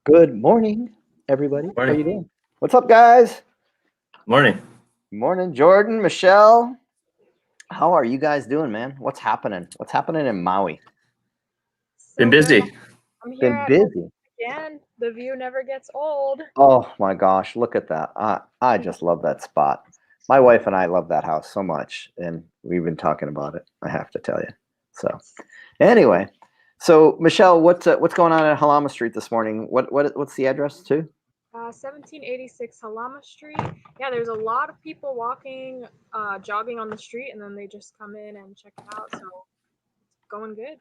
Good morning, everybody. How Morning. you doing? What's up, guys? Morning. Morning, Jordan, Michelle. How are you guys doing, man? What's happening? What's happening in Maui? Been So good. busy. I'm here Been at home busy. again. The view never gets old. Oh my gosh, look at that. I just love that spot. My wife and I love that house so much, and we've been talking about it, I have to tell you. So, anyway, so Michelle, what's going on at Halama Street this morning? What's the address too? 1786 Halama Street. Yeah, there's a lot of people walking, jogging on the street, and then they just come in and check it out. So it's going good.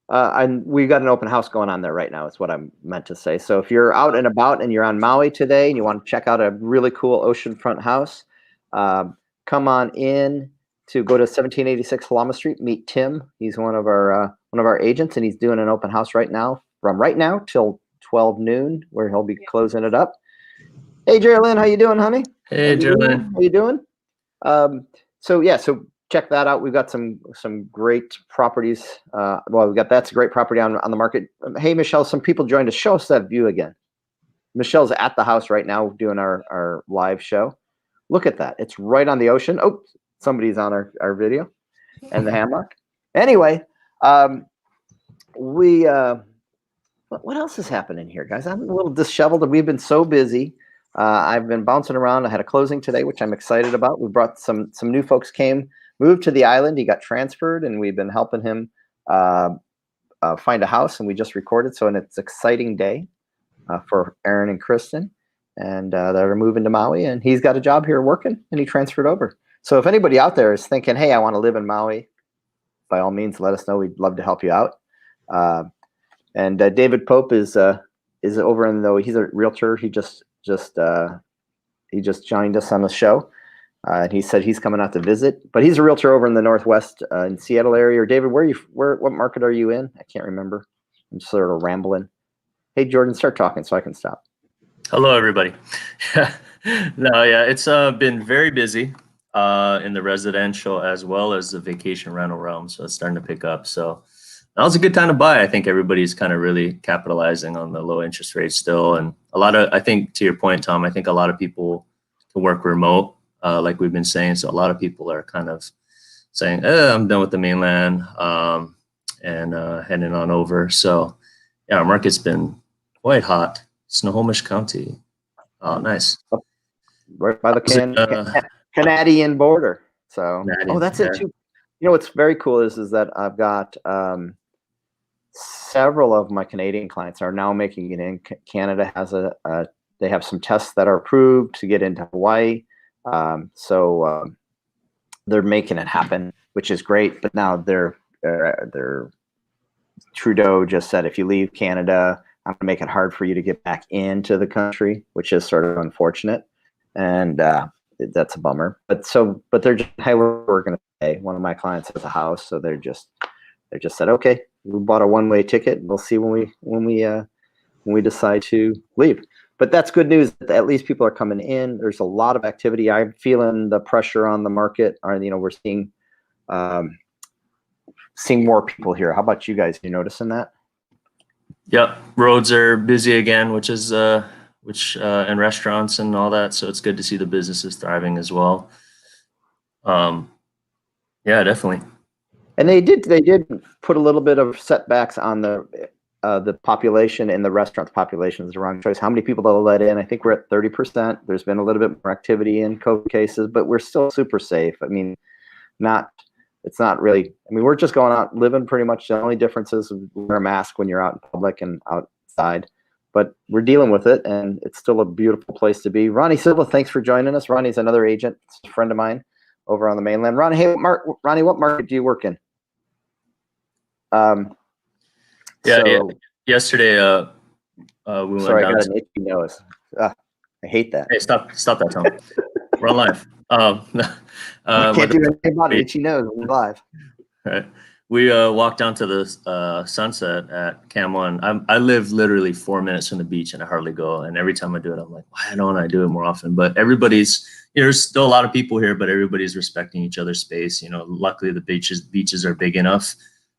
And we got an open house going on there right now. Is what I'm meant to say. So if you're out and about and you're on Maui today and you want to check out a really cool oceanfront house, come on in to go to 1786 Halama Street. Meet Tim. He's one of our agents, and he's doing an open house right now from right now till 12 noon, where he'll be closing it up. Hey, Geraldine, how you doing, honey? Hey, Jalen. How you doing? So check that out. We've got some great properties. Well, that's a great property on the market. Hey, Michelle, some people joined us. Show us that view again. Michelle's at the house right now doing our live show. Look at that. It's right on the ocean. Oh, somebody's on our video and the hammock. Anyway, we what else is happening here, guys? I'm a little disheveled. We've been so busy. I've been bouncing around. I had a closing today, which I'm excited about. We brought some new folks moved to the island. He got transferred, and we've been helping him find a house. And we just recorded, so it's an exciting day for Aaron and Kristen, and they're moving to Maui. And he's got a job here working, and he transferred over. So if anybody out there is thinking, "Hey, I want to live in Maui," by all means, let us know. We'd love to help you out. And David Pope is over in the. He's a realtor. He just joined us on the show, and he said he's coming out to visit. But he's a realtor over in the Northwest in Seattle area. Or David, what market are you in? I can't remember. I'm sort of rambling. Hey, Jordan, start talking so I can stop. Hello, everybody. No, yeah, it's been very busy in the residential as well as the vacation rental realm. So it's starting to pick up. So that was a good time to buy. I think everybody's kind of really capitalizing on the low interest rates still. And I think to your point, Tom, I think a lot of people can work remote, like we've been saying. So a lot of people are kind of saying, I'm done with the mainland and heading on over. So yeah, our market's been quite hot. Snohomish County. Oh, nice. Right by the Canadian border. So, that's it too. You know what's very cool is that I've got several of my Canadian clients are now making it in. Canada has they have some tests that are approved to get into Hawaii. So they're making it happen, which is great. But now they're Trudeau just said, if you leave Canada, I'm going to make it hard for you to get back into the country, which is sort of unfortunate. And that's a bummer. But they're just, hey, we're going to pay. One of my clients has a house, so they just said, okay, we bought a one-way ticket. We'll see when we decide to leave. But that's good news. At least people are coming in. There's a lot of activity. I'm feeling the pressure on the market. We're seeing more people here. How about you guys? Are you noticing that? Yep, roads are busy again, which and restaurants and all that. So it's good to see the businesses thriving as well. Yeah, definitely. And they did put a little bit of setbacks on the population, and the restaurant population is the wrong choice. How many people they'll let in? I think we're at 30%. There's been a little bit more activity in COVID cases, but we're still super safe. I mean, it's not really. I mean, we're just going out living pretty much. The only difference is wear a mask when you're out in public and outside. But we're dealing with it, and it's still a beautiful place to be. Ronnie Silva, thanks for joining us. Ronnie's another agent, a friend of mine over on the mainland. Ronnie, hey, Ronnie, what market do you work in? Yesterday, we went sorry, down. I got an itchy nose. I hate that. Hey, stop that, Tom. We're on live. Can't do anything about an itchy nose. We're live. Right. We walked down to the sunset at Cam One. I live literally 4 minutes from the beach, and I hardly go. And every time I do it, I'm like, why don't I do it more often? But there's still a lot of people here, but everybody's respecting each other's space. Luckily the beaches are big enough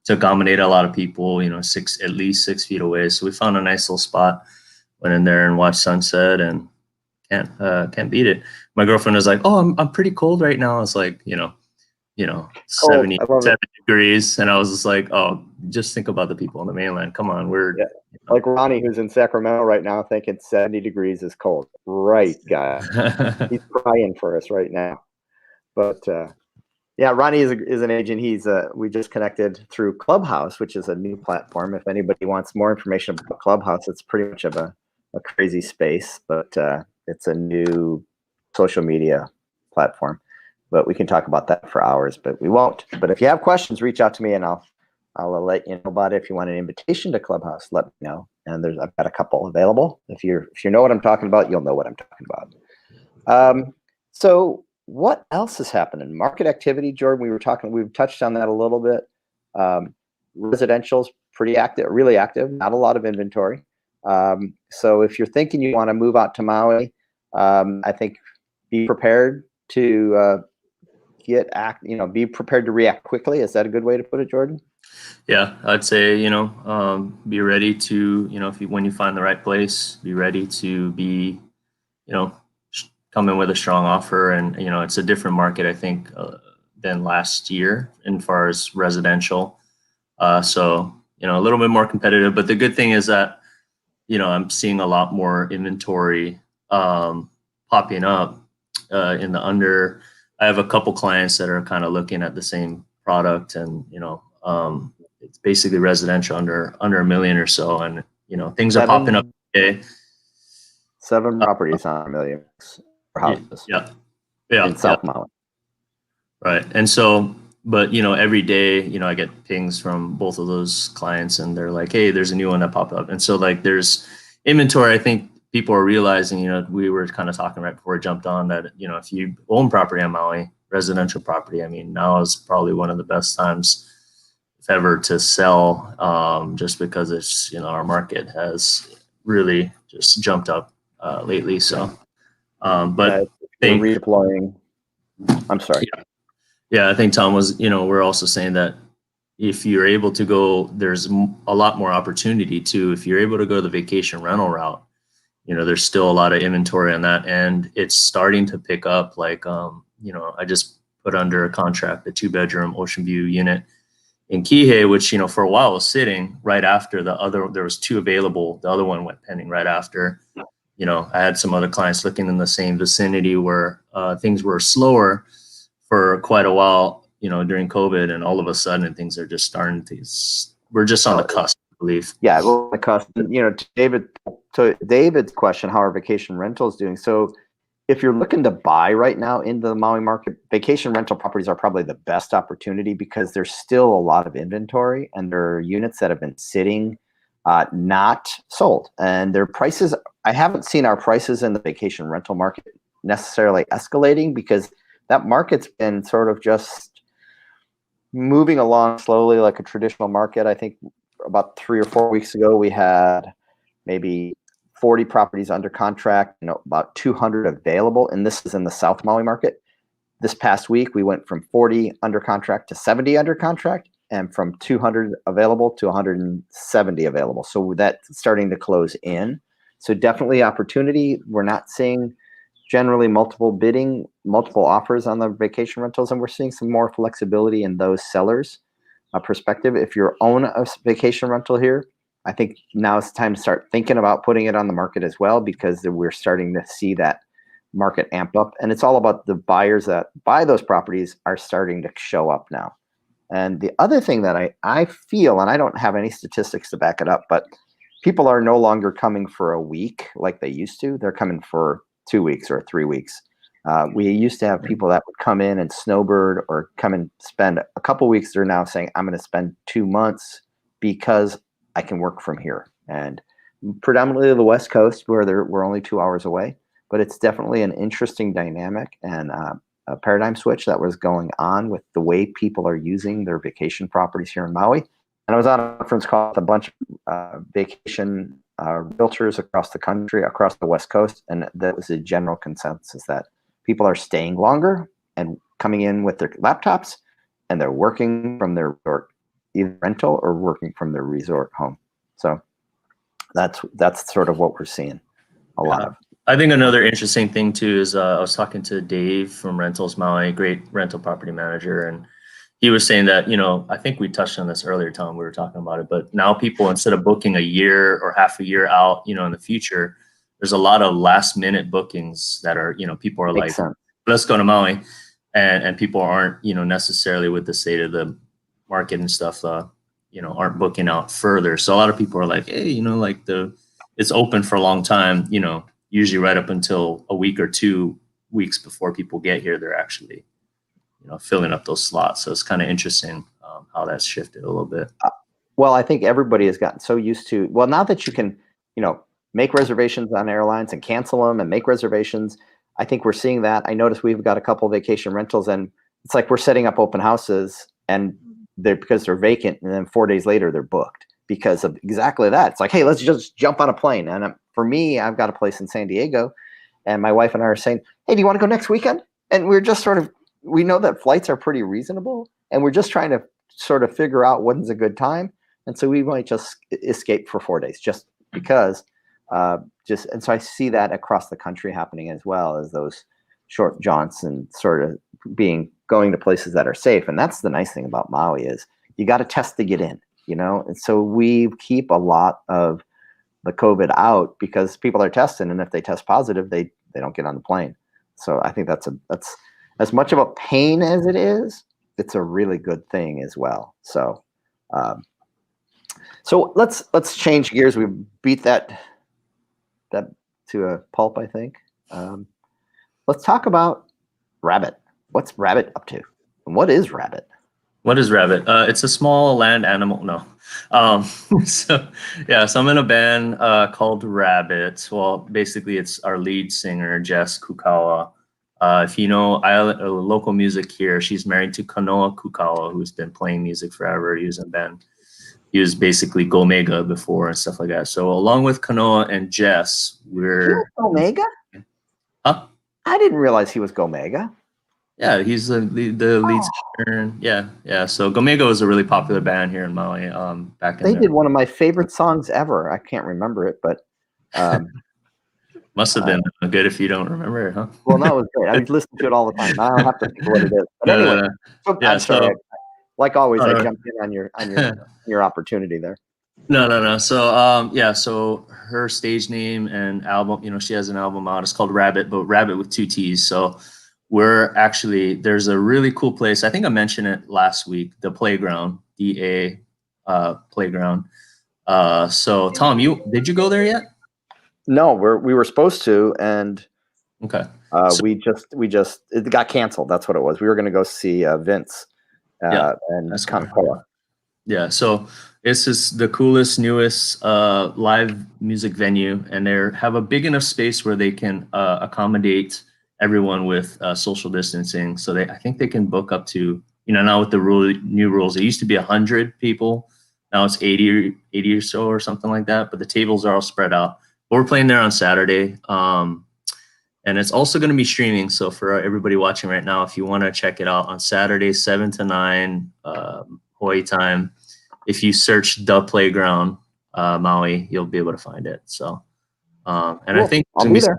to accommodate a lot of people, at least 6 feet away. So we found a nice little spot, went in there and watched sunset, and can't beat it. My girlfriend was like, "Oh, I'm pretty cold right now." I was like, Cold. 70 I love it. degrees. And I was just like, oh, just think about the people on the mainland. Come on, Yeah. Like Ronnie, who's in Sacramento right now, thinking 70 degrees is cold. Right, guy. He's crying for us right now. But yeah, Ronnie is an agent. We just connected through Clubhouse, which is a new platform. If anybody wants more information about Clubhouse, it's pretty much of a crazy space, but it's a new social media platform. But we can talk about that for hours, but we won't. But if you have questions, reach out to me and I'll let you know about it. If you want an invitation to Clubhouse, let me know. And I've got a couple available. If you know what I'm talking about, you'll know what I'm talking about. So what else is happening? Market activity, Jordan. We've touched on that a little bit. Residential's pretty active, really active. Not a lot of inventory. So if you're thinking you want to move out to Maui, I think be prepared to be prepared to react quickly. Is that a good way to put it, Jordan? Yeah, I'd say, be ready to, when you find the right place, be ready to be, come in with a strong offer. And, it's a different market, I think, than last year as far as residential. So, a little bit more competitive. But the good thing is that, I'm seeing a lot more inventory popping up in the under. I have a couple clients that are kind of looking at the same product, and it's basically residential under $1 million or so, and things are popping up today. 7 properties on $1 million houses. Yeah. In South Maui. Right, and so, but every day, I get pings from both of those clients, and they're like, "Hey, there's a new one that popped up," and so like there's inventory. I think people are realizing, we were kind of talking right before I jumped on that, if you own property on Maui, residential property, I mean, now is probably one of the best times if ever to sell, just because it's, our market has really just jumped up lately. So, but redeploying. I'm sorry. Yeah, I think Tom was, we're also saying that if you're able to go, there's a lot more opportunity too. If you're able to go the vacation rental route, there's still a lot of inventory on that, and it's starting to pick up. Like, I just put under a contract a 2-bedroom ocean view unit in Kihei, which, for a while was sitting right after the other. There was 2 available. The other one went pending right after. I had some other clients looking in the same vicinity where things were slower for quite a while, during COVID, and all of a sudden things are just starting to. We're just on the cusp, I believe. Yeah, we're on the cusp. To David's question, how are vacation rentals doing? So if you're looking to buy right now into the Maui market, vacation rental properties are probably the best opportunity because there's still a lot of inventory, and there are units that have been sitting, not sold. And their prices, I haven't seen our prices in the vacation rental market necessarily escalating because that market's been sort of just moving along slowly like a traditional market. I think about 3 or 4 weeks ago, we had maybe 40 properties under contract, about 200 available. And this is in the South Maui market. This past week, we went from 40 under contract to 70 under contract, and from 200 available to 170 available. So that's starting to close in. So definitely opportunity. We're not seeing generally multiple bidding, multiple offers on the vacation rentals, and we're seeing some more flexibility in those sellers' perspective. If you own a vacation rental here, I think now it's time to start thinking about putting it on the market as well, because we're starting to see that market amp up. And it's all about the buyers that buy those properties are starting to show up now. And the other thing that I feel, and I don't have any statistics to back it up, but people are no longer coming for a week like they used to. They're coming for 2 weeks or 3 weeks. We used to have people that would come in and snowbird or come and spend a couple weeks. They're now saying, I'm going to spend 2 months because I can work from here. And predominantly the West Coast, where we're only 2 hours away. But it's definitely an interesting dynamic and a paradigm switch that was going on with the way people are using their vacation properties here in Maui. And I was on a conference call with a bunch of vacation realtors across the country, across the West Coast, and that was a general consensus that people are staying longer and coming in with their laptops, and they're working from their resort. either rental or working from their resort home. So that's sort of what we're seeing a lot of. I think another interesting thing too is I was talking to Dave from Rentals Maui, great rental property manager, and he was saying that, I think we touched on this earlier, Tom, we were talking about it, but now people, instead of booking a year or half a year out, in the future, there's a lot of last minute bookings that are, people are Makes like, sense. let's go to Maui. And people aren't, necessarily with the state of the market and stuff, aren't booking out further. So a lot of people are like, hey, it's open for a long time, usually right up until a week or 2 weeks before people get here, they're actually, filling up those slots. So it's kind of interesting how that's shifted a little bit. Well, I think everybody has gotten so used to, well, now that you can, make reservations on airlines and cancel them and make reservations, I think we're seeing that. I noticed we've got a couple of vacation rentals, and it's like we're setting up open houses, and because they're vacant, and then 4 days later they're booked because of exactly that. It's like, hey, let's just jump on a plane. And for me, I've got a place in San Diego, and my wife and I are saying, hey, do you want to go next weekend? And we're just we know that flights are pretty reasonable, and we're just trying to sort of figure out when's a good time. And so we might just escape for 4 days just because. And so I see that across the country happening as well, as those short jaunts and sort of going to places that are safe. And that's the nice thing about Maui is you got to test to get in, and so we keep a lot of the COVID out because people are testing, and if they test positive, they don't get on the plane. So I think that's as much of a pain as it is, it's a really good thing as well. So so let's change gears. We beat that to a pulp, I think. Let's talk about Rabbit. What's Rabbit up to? And what is Rabbit? What is Rabbit? It's a small land animal. No. So I'm in a band called Rabbit. Well, basically it's our lead singer, Jess Kukawa. If you know local music here, she's married to Kanoa Kukawa, who's been playing music forever. He was in a band. He was basically Gomega before and stuff like that. So along with Kanoa and Jess, we're Gomega? Huh? I didn't realize he was Gomega. Yeah, he's the lead singer. Yeah. So Gomega was a really popular band here in Maui. Back in They did one of my favorite songs ever. I can't remember it, but must have been good if you don't remember it, huh? Well, no, it was great. I listen to it all the time. I don't have to think of what it is. But anyway, so, I'm sorry. Like always, I jumped in on your opportunity there. No. So so her stage name and album, she has an album out. It's called Rabbit, but Rabbit with 2 T's. So there's a really cool place. I think I mentioned it last week, the Playground, DA Playground. So Tom, did you go there yet? No, we were supposed to, and okay. We just it got canceled. That's what it was. We were going to go see Vince. And that's kind of cool. Yeah, so this is the coolest, newest live music venue, and they have a big enough space where they can accommodate everyone with social distancing. So I think they can book up to, now with the new rules, it used to be 100 people. Now it's 80 or so or something like that, but the tables are all spread out. But we're playing there on Saturday. And it's also going to be streaming. So for everybody watching right now, if you want to check it out on Saturday, 7 to 9 Hawaii time, if you search The Playground Maui, you'll be able to find it. So, and cool. I think I'll be there.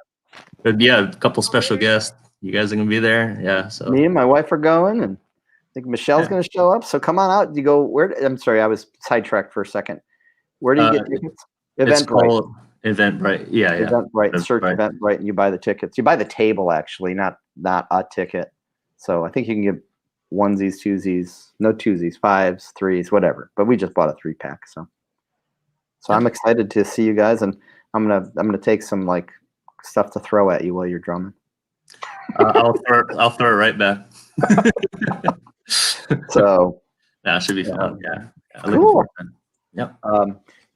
A couple special guests. You guys are going to be there. Yeah. So me and my wife are going, and I think Michelle's going to show up. So come on out. You go where? I'm sorry, I was sidetracked for a second. Where do you get tickets? Eventbrite. Eventbrite. Yeah. Eventbrite. Search Eventbrite, and you buy the tickets. You buy the table, actually, not a ticket. So I think you can get onesies, twosies, fives, threes, whatever. But we just bought a 3-pack, so I'm excited to see you guys, and I'm gonna take some like stuff to throw at you while you're drumming. I'll throw it right back. So that should be fun. Yeah. Cool. Yep.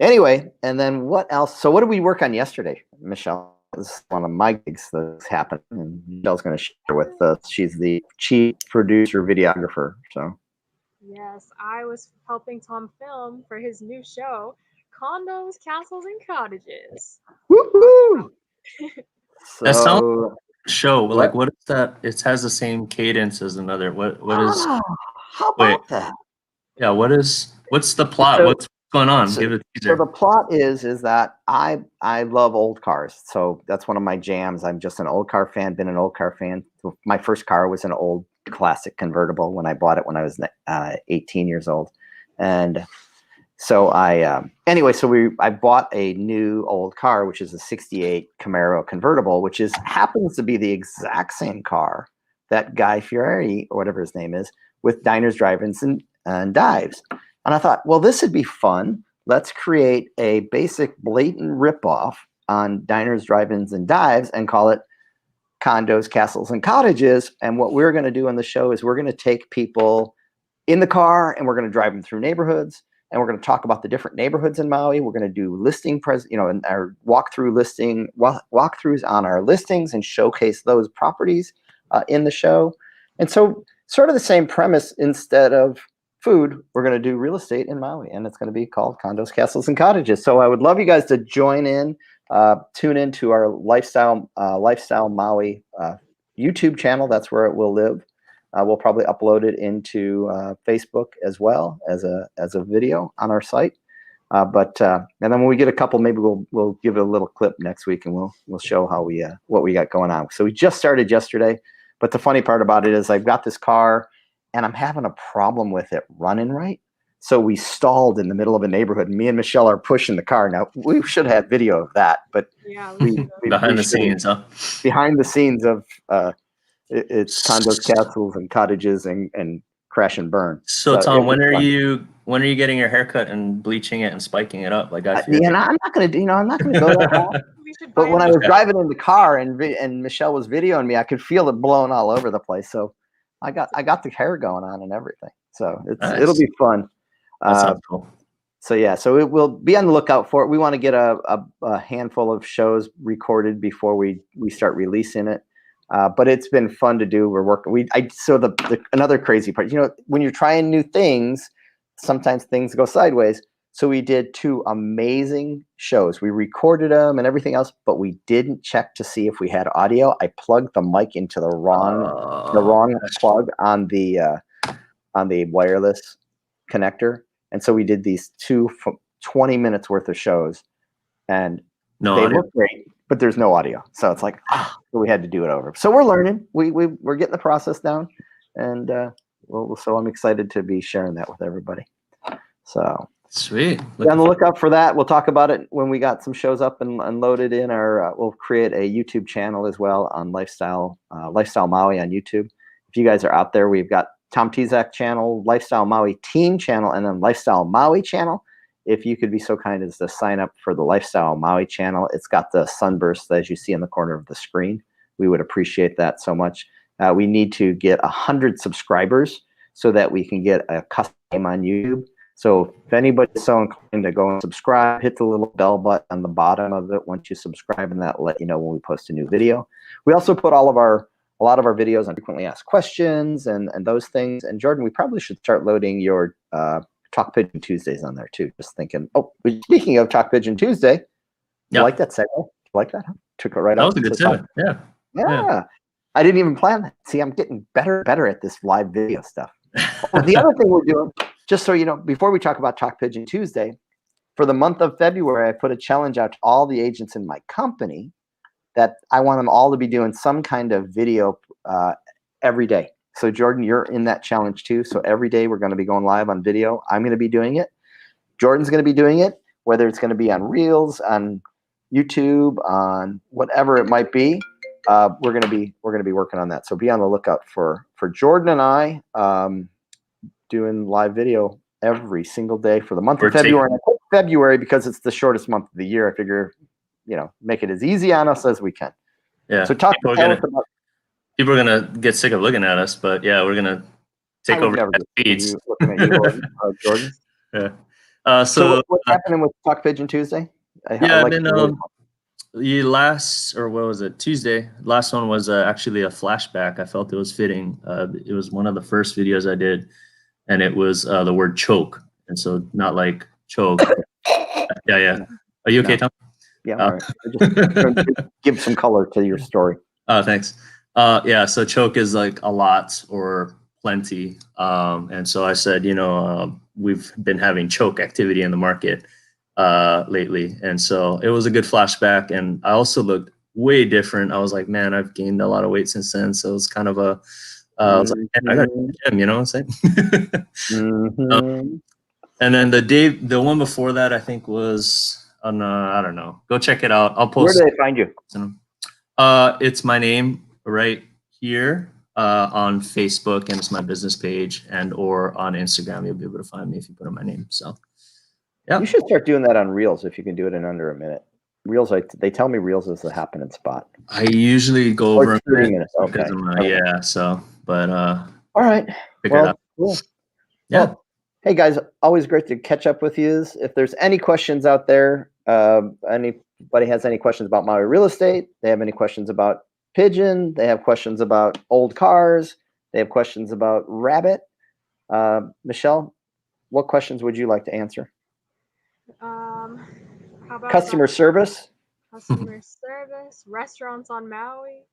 Anyway, and then what else? So what did we work on yesterday, Michelle? This is one of my gigs that's happened, and Michelle's going to share with us. She's the chief producer, videographer. So yes, I was helping Tom film for his new show, Condos, Castles, and Cottages. Woohoo! That sounds show. Like, what is that? It has the same cadence as another. What is? How about that? Yeah. What is? What's the plot? So- What's going on? so- Give it a So teaser. the plot is that I love old cars. So that's one of my jams. I'm just an old car fan. Been an old car fan. My first car was an old classic convertible when I bought it when I was 18 years old, and so I bought a new old car, which is a '68 Camaro convertible, which happens to be the exact same car that Guy Fieri, or whatever his name is, with diners, drive-ins, and dives. And I thought, well, this would be fun. Let's create a basic blatant ripoff on diners, drive-ins, and dives and call it Condos, Castles, and Cottages. And what we're going to do on the show is we're going to take people in the car and we're going to drive them through neighborhoods. And we're going to talk about the different neighborhoods in Maui. We're going to do and our walkthroughs on our listings and showcase those properties in the show. And so sort of the same premise. Instead of food, we're going to do real estate in Maui, and it's going to be called Condos, Castles, and Cottages. So I would love you guys to join in, tune into our Lifestyle Maui YouTube channel. That's where it will live. We'll probably upload it into Facebook as well as a video on our site. And then when we get a couple, maybe we'll give it a little clip next week, and we'll show how what we got going on. So we just started yesterday, but the funny part about it is I've got this car, and I'm having a problem with it running right. So we stalled in the middle of a neighborhood, and me and Michelle are pushing the car. Now we should have video of that, but Yeah. Behind the scenes, huh? behind the scenes of it's condos, castles, and cottages, and crash and burn. So Tom, when are you getting your haircut and bleaching it and spiking it up? Like I'm not going to I'm not going to go that hard. But when I was driving in the car and Michelle was videoing me, I could feel it blowing all over the place. So I got the hair going on and everything. So it'll be fun. That sounds cool. So yeah, so it will be on the lookout for it. We want to get a handful of shows recorded before we start releasing it. But it's been fun to do. We're working. Another crazy part, when you're trying new things, sometimes things go sideways. So we did 2 amazing shows. We recorded them and everything else, but we didn't check to see if we had audio. I plugged the mic into the wrong plug on the wireless connector, and so we did these 20 minutes worth of shows, and they look great, but there's no audio. So it's like, so we had to do it over. So we're learning. We're getting the process down, and so I'm excited to be sharing that with everybody. So sweet. Be on the lookout for that. We'll talk about it when we got some shows up and loaded in our. We'll create a YouTube channel as well on Lifestyle Maui on YouTube. If you guys are out there, we've got Tom Tizak channel, Lifestyle Maui Team channel, and then Lifestyle Maui channel. If you could be so kind as to sign up for the Lifestyle Maui channel, it's got the sunburst as you see in the corner of the screen. We would appreciate that so much. We need to get 100 subscribers so that we can get a custom name on YouTube. So if anybody's so inclined to go and subscribe, hit the little bell button on the bottom of it once you subscribe, and that'll let you know when we post a new video. We also put a lot of our videos on frequently asked questions and those things. And Jordan, we probably should start loading your Talk Pigeon Tuesdays on there too. Just thinking. Oh, speaking of Talk Pigeon Tuesday, you like that segue? You like that? Huh? Took it right that off. That was a good segue. Yeah. I didn't even plan that. See, I'm getting better at this live video stuff. The other thing we're doing, just so you know, before we talk about Talk Pigeon Tuesday, for the month of February, I put a challenge out to all the agents in my company that I want them all to be doing some kind of video every day. So Jordan, you're in that challenge too. So every day we're going to be going live on video. I'm going to be doing it. Jordan's going to be doing it, whether it's going to be on Reels, on YouTube, on whatever it might be. We're going to be working on that. So be on the lookout for Jordan and I doing live video every single day for the month of February. And I put February because it's the shortest month of the year. I figure, make it as easy on us as we can. Yeah. So people are gonna get sick of looking at us, but yeah, we're gonna take over feeds. Looking at you, Jordan. Yeah. So what's happening with Talk Pigeon Tuesday? Tuesday. Last one was actually a flashback. I felt it was fitting. It was one of the first videos I did, and it was the word choke, and so not like choke. Yeah. Are you okay, Tom? Yeah. All right. Just give some color to your story. Thanks. So choke is like a lot or plenty. And so I said, we've been having choke activity in the market lately. And so it was a good flashback. And I also looked way different. I was like, man, I've gained a lot of weight since then. So it was kind of a, I was like, man, I got to gym, you know what I'm saying? And then the one before that, I think was on, I don't know. Go check it out. I'll post. Where do they find you? It's my name right here on Facebook, and it's my business page, and or on Instagram. You'll be able to find me if you put in my name. So, yeah. You should start doing that on Reels if you can do it in under a minute. Reels, they tell me Reels is the happening spot. I usually go Or over 30 minutes. Okay. Yeah. So, but all right. figure it out. Cool. Yeah. Well, hey guys, always great to catch up with you. If there's any questions out there, anybody has any questions about Maui real estate, they have any questions about pigeon, they have questions about old cars, they have questions about rabbit. Michelle, what questions would you like to answer? How about Customer service? Customer service, restaurants on Maui.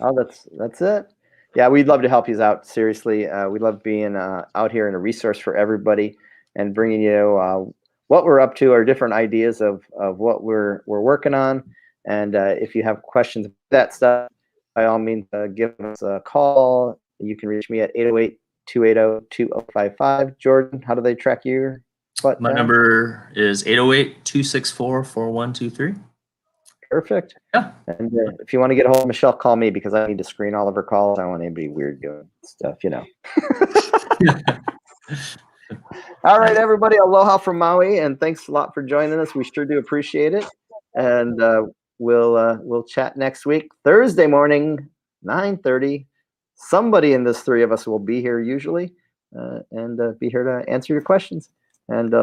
Oh, that's it. Yeah, we'd love to help you out. Seriously, we love being out here and a resource for everybody and bringing you what we're up to, our different ideas of what we're working on. And if you have questions about that stuff, by all means, give us a call. You can reach me at 808-280-2055. Jordan, how do they track you? My number is 808-264-4123. Perfect. Yeah. And if you want to get a hold of Michelle, call me because I need to screen all of her calls. I don't want anybody weird doing stuff, you know. All right, everybody. Aloha from Maui, and thanks a lot for joining us. We sure do appreciate it. And we'll chat next week, Thursday morning, 9:30. Somebody in this three of us will be here usually, and be here to answer your questions. And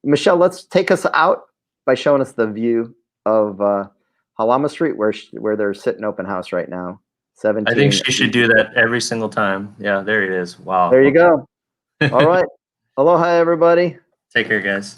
Michelle, let's take us out by showing us the view of Halama Street, where they're sitting open house right now. 17. I think she should do that every single time. Yeah, there it is. Wow. There you go. All right. Aloha, everybody. Take care, guys.